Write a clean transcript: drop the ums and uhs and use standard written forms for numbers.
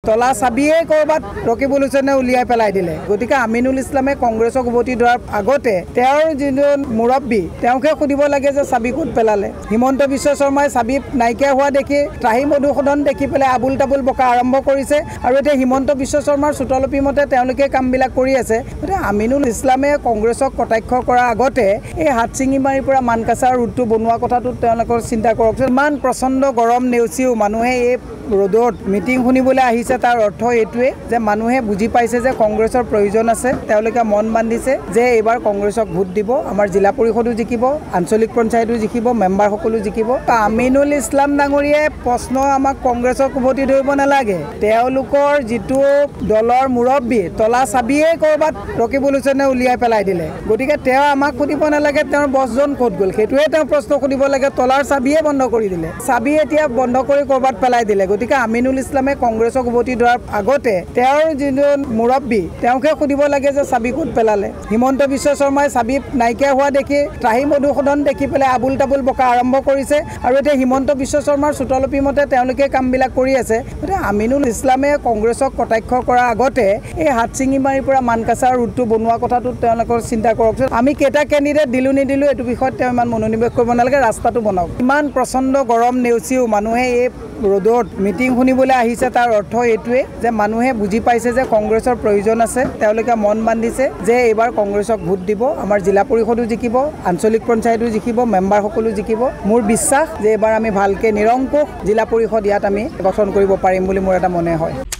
তলা চাবিয়ে ক'ৰবাত ৰকিবুল হুছেইনে উলিয়াই পেলাই দিলে গতিকে আমিনুল ইছলামে কংগ্ৰেছক উভতি ধৰাৰ আগতে তেওঁৰ যিজন মুৰব্বী তেওঁকে সুধিব লাগে যে চাবি ক'ত পেলালে হিমন্ত বিশ্ব শৰ্মাই চাবি নাইকিয়া হোৱা দেখি ত্ৰাহি মধুসূদন দেখি পেলাই আবুল তাবুল বকা আৰম্ভ কৰিছে আৰু এতিয়া হিমন্ত বিশ্ব শৰ্মাৰ চুটলপি মতে তেওঁলোকে কামবিলাক কৰি আছে গতিকে আমিনুল ইছলামে কংগ্ৰেছক কটাক্ষ কৰাৰ আগতে এই হাতচিঙিমাৰীৰ পৰা মানকাছাৰ ৰুটটো বনোৱা কথাটো তেওঁলোকৰ চিন্তা কৰক ইমান প্ৰচণ্ড গৰম নেওচিও মানুহে এই ৰ'দত মিটিং শুনিবলৈ আহিছে তাৰ অৰ্থ এইটোৱে যে মানুহে বুজি পাইছে যে কংগ্ৰেছৰ প্ৰয়োজন আছে তেওঁলোকে মন বান্ধিছে যে এইবাৰ কংগ্ৰেছক ভোট দিব আমাৰ জিলা পৰিষদো জিকিব আঞ্চলিক পঞ্চায়তো জিকিব মেম্বাৰ সকলো জিকিব আমিনুল ইছলাম ডাঙৰীয়াই প্ৰশ্ন আমাক কংগ্ৰেছক উভতি ধৰিব নালাগে তেওঁলোকৰ যিটো দলৰ মুৰব্বী তলা চাবিয়ে ক'ৰবাত ৰকিবুল হুছেইনে উলিয়াই পেলাই দিলে গতিকে তেওঁ আমাক সুধিব নালাগে তেওঁৰ বছজন ক'ত গ'ল সেইটোৱে তেওঁ প্ৰশ্ন সুধিব লাগে তলাৰ চাবিয়ে বন্ধ কৰি দিলে চাবি এতিয়া বন্ধ কৰি ক'ৰবাত পেলাই দিলে গতিকে আমিনুল ইছলামে কংগ্ৰেছক উভতি ধৰাৰ আগতে তেওঁৰ যিজন মুৰব্বী তেওঁকে সুধিব লাগে যে চাবি ক'ত পেলালে হিমন্ত বিশ্ব শৰ্মাই চাবি নাইকিয়া হোৱা দেখি ত্ৰাহি মধুসূদন দেখি পেলাই আবুল তাবুল বকা আৰম্ভ কৰিছে আৰু এতিয়া হিমন্ত বিশ্ব শৰ্মাৰ চুটলপি মতে তেওঁলোকে কামবিলাক কৰি আছে গতিকে আমিনুল ইছলামে কংগ্ৰেছক কটাক্ষ কৰাৰ আগতে এই হাতচিঙিমাৰীৰ পৰা মানকাছাৰ ৰুটটো বনোৱা কথাটো তেওঁলোকৰ চিন্তা কৰক আমি কেইটা কেণ্ডিডেট দিলোঁ নিদিলোঁ এইটো বিষয়ত তেওঁ ইমান মনোনিৱেশ কৰিব নালাগে ৰাস্তাটো বনাওক ইমান প্ৰচণ্ড গৰম নেওচিও মানুহে এই ৰ'দত মিটিং শুনিবলৈ আহিছে তাৰ অৰ্থ এইটোৱে যে মানুহে বুজি পাইছে যে কংগ্ৰেছৰ প্ৰয়োজন আছে তেওঁলোকে মন বান্ধিছে যে এইবাৰ কংগ্ৰেছক ভোট দিব আমাৰ জিলা পৰিষদো জিকিব আঞ্চলিক পঞ্চায়তো জিকিব মেম্বাৰ সকলো জিকিব মোৰ বিশ্বাস যে এইবাৰ আমি ভালকৈ নিৰংকুশ জিলা পৰিষদ ইয়াত আমি গঠন কৰিব পাৰিম বুলি মোৰ এটা মনে হয়